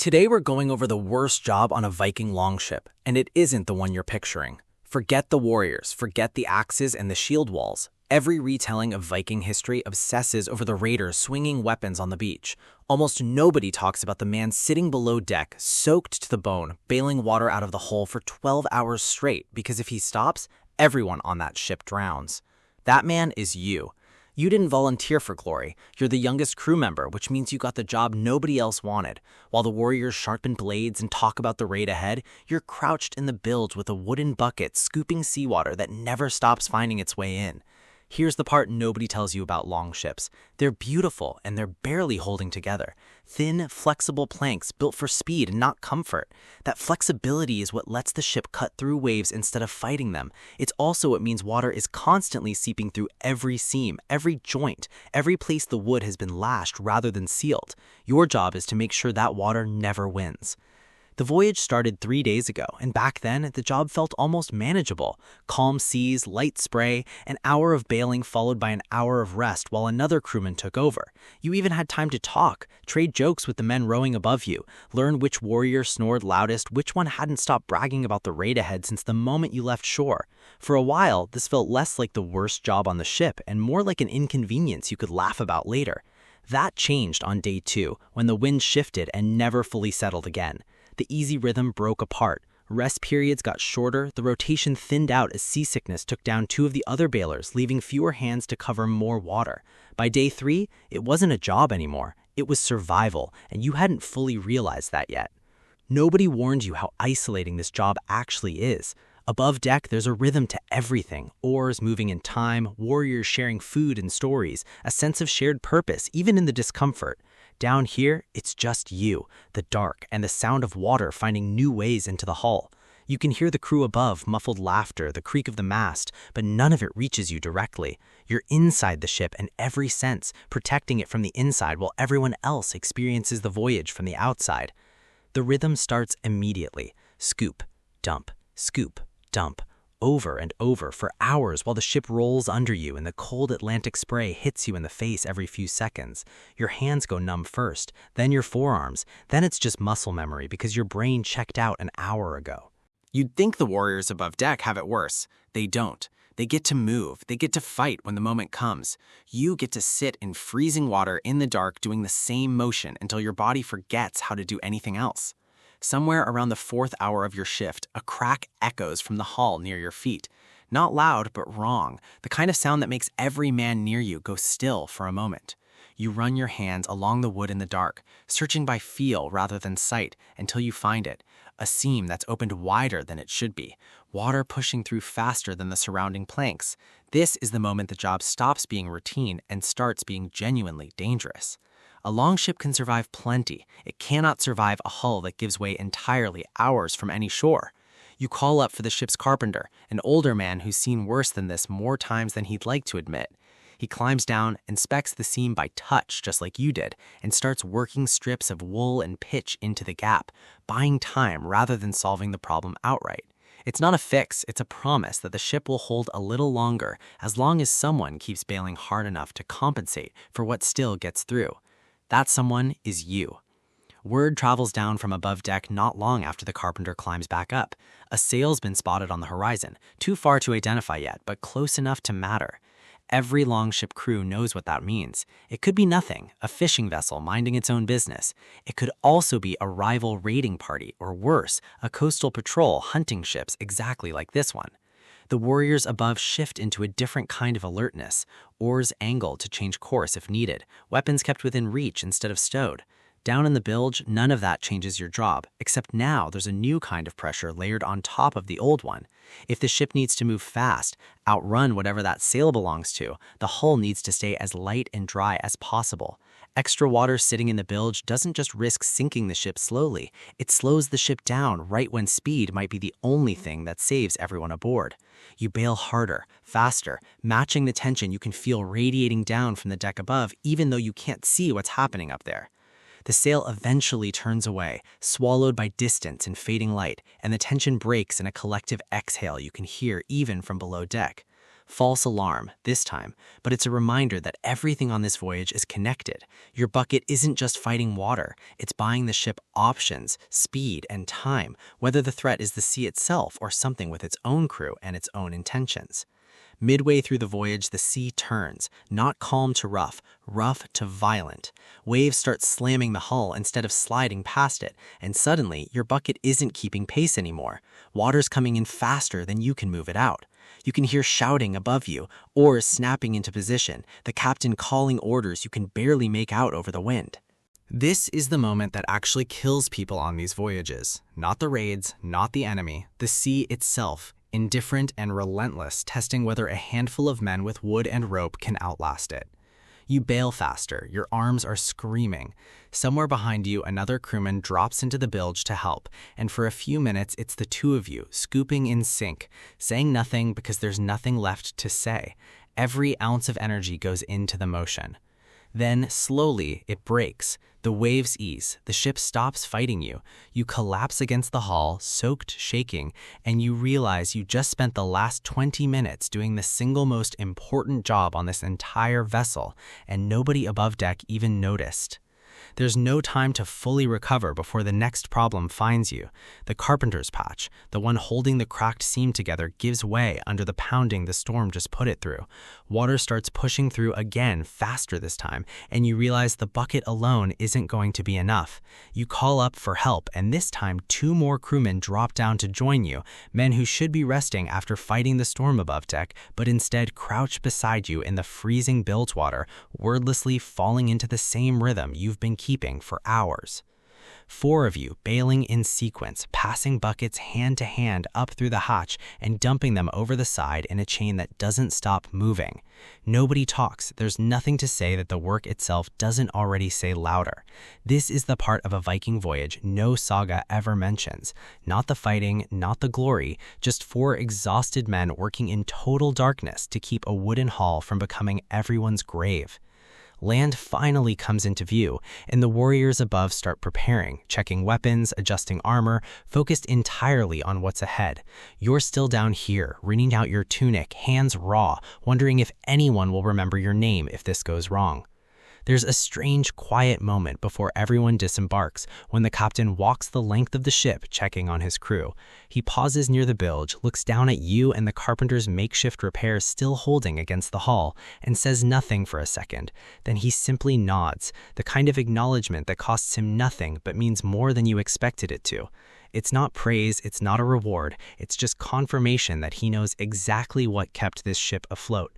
Today we're going over the worst job on a Viking longship, and it isn't the one you're picturing. Forget the warriors, forget the axes and the shield walls. Every retelling of Viking history obsesses over the raiders swinging weapons on the beach. Almost nobody talks about the man sitting below deck, soaked to the bone, bailing water out of the hull for 12 hours straight, because if he stops, everyone on that ship drowns. That man is you. You didn't volunteer for glory. You're the youngest crew member, which means you got the job nobody else wanted. While the warriors sharpen blades and talk about the raid ahead, you're crouched in the bilge with a wooden bucket scooping seawater that never stops finding its way in. Here's the part nobody tells you about longships. They're beautiful, and they're barely holding together. Thin, flexible planks built for speed and not comfort. That flexibility is what lets the ship cut through waves instead of fighting them. It's also what means water is constantly seeping through every seam, every joint, every place the wood has been lashed rather than sealed. Your job is to make sure that water never wins. The voyage started 3 days ago, and back then, the job felt almost manageable. Calm seas, light spray, an hour of bailing followed by an hour of rest while another crewman took over. You even had time to talk, trade jokes with the men rowing above you, learn which warrior snored loudest, which one hadn't stopped bragging about the raid ahead since the moment you left shore. For a while, this felt less like the worst job on the ship and more like an inconvenience you could laugh about later. That changed on day 2, when the wind shifted and never fully settled again. The easy rhythm broke apart. Rest periods got shorter, the rotation thinned out as seasickness took down 2 of the other bailers, leaving fewer hands to cover more water. By day 3, it wasn't a job anymore. It was survival, and you hadn't fully realized that yet. Nobody warned you how isolating this job actually is. Above deck, there's a rhythm to everything. Oars moving in time, warriors sharing food and stories, a sense of shared purpose, even in the discomfort. Down here, it's just you, the dark, and the sound of water finding new ways into the hull. You can hear the crew above, muffled laughter, the creak of the mast, but none of it reaches you directly. You're inside the ship in every sense, protecting it from the inside while everyone else experiences the voyage from the outside. The rhythm starts immediately. Scoop, dump, scoop, dump, over and over for hours while the ship rolls under you and the cold Atlantic spray hits you in the face every few seconds. Your hands go numb first, then your forearms, then it's just muscle memory because your brain checked out an hour ago. You'd think the warriors above deck have it worse. They don't. They get to move. They get to fight when the moment comes. You get to sit in freezing water in the dark doing the same motion until your body forgets how to do anything else. Somewhere around the 4th hour of your shift, a crack echoes from the hull near your feet. Not loud, but wrong, the kind of sound that makes every man near you go still for a moment. You run your hands along the wood in the dark, searching by feel rather than sight, until you find it. A seam that's opened wider than it should be, water pushing through faster than the surrounding planks. This is the moment the job stops being routine and starts being genuinely dangerous. A longship can survive plenty. It cannot survive a hull that gives way entirely hours from any shore. You call up for the ship's carpenter, an older man who's seen worse than this more times than he'd like to admit. He climbs down, inspects the seam by touch just like you did, and starts working strips of wool and pitch into the gap, buying time rather than solving the problem outright. It's not a fix, it's a promise that the ship will hold a little longer as long as someone keeps bailing hard enough to compensate for what still gets through. That someone is you. Word travels down from above deck not long after the carpenter climbs back up. A sail's been spotted on the horizon, too far to identify yet, but close enough to matter. Every longship crew knows what that means. It could be nothing, a fishing vessel minding its own business. It could also be a rival raiding party, or worse, a coastal patrol hunting ships exactly like this one. The warriors above shift into a different kind of alertness. Oars angled to change course if needed, weapons kept within reach instead of stowed. Down in the bilge, none of that changes your job, except now there's a new kind of pressure layered on top of the old one. If the ship needs to move fast, outrun whatever that sail belongs to, the hull needs to stay as light and dry as possible. Extra water sitting in the bilge doesn't just risk sinking the ship slowly, it slows the ship down right when speed might be the only thing that saves everyone aboard. You bail harder, faster, matching the tension you can feel radiating down from the deck above even though you can't see what's happening up there. The sail eventually turns away, swallowed by distance and fading light, and the tension breaks in a collective exhale you can hear even from below deck. False alarm, this time, but it's a reminder that everything on this voyage is connected. Your bucket isn't just fighting water, it's buying the ship options, speed, and time, whether the threat is the sea itself or something with its own crew and its own intentions. Midway through the voyage, the sea turns, not calm to rough, rough to violent. Waves start slamming the hull instead of sliding past it, and suddenly your bucket isn't keeping pace anymore. Water's coming in faster than you can move it out. You can hear shouting above you, oars snapping into position, the captain calling orders you can barely make out over the wind. This is the moment that actually kills people on these voyages. Not the raids, not the enemy, the sea itself. Indifferent and relentless, testing whether a handful of men with wood and rope can outlast it. You bail faster, your arms are screaming. Somewhere behind you, another crewman drops into the bilge to help, and for a few minutes it's the two of you, scooping in sync, saying nothing because there's nothing left to say. Every ounce of energy goes into the motion. Then, slowly, it breaks. The waves ease, the ship stops fighting you. You collapse against the hull, soaked, shaking, and you realize you just spent the last 20 minutes doing the single most important job on this entire vessel, and nobody above deck even noticed. There's no time to fully recover before the next problem finds you. The carpenter's patch, the one holding the cracked seam together, gives way under the pounding the storm just put it through. Water starts pushing through again, faster this time, and you realize the bucket alone isn't going to be enough. You call up for help, and this time 2 more crewmen drop down to join you, men who should be resting after fighting the storm above deck, but instead crouch beside you in the freezing bilge water, wordlessly falling into the same rhythm you've been keeping for hours. 4 of you bailing in sequence, passing buckets hand to hand up through the hatch and dumping them over the side in a chain that doesn't stop moving. Nobody talks. There's nothing to say that the work itself doesn't already say louder. This is the part of a Viking voyage no saga ever mentions. Not the fighting, not the glory, just 4 exhausted men working in total darkness to keep a wooden hull from becoming everyone's grave. Land finally comes into view, and the warriors above start preparing, checking weapons, adjusting armor, focused entirely on what's ahead. You're still down here, wringing out your tunic, hands raw, wondering if anyone will remember your name if this goes wrong. There's a strange, quiet moment before everyone disembarks, when the captain walks the length of the ship checking on his crew. He pauses near the bilge, looks down at you and the carpenter's makeshift repairs still holding against the hull, and says nothing for a second. Then he simply nods, the kind of acknowledgement that costs him nothing but means more than you expected it to. It's not praise, it's not a reward, it's just confirmation that he knows exactly what kept this ship afloat.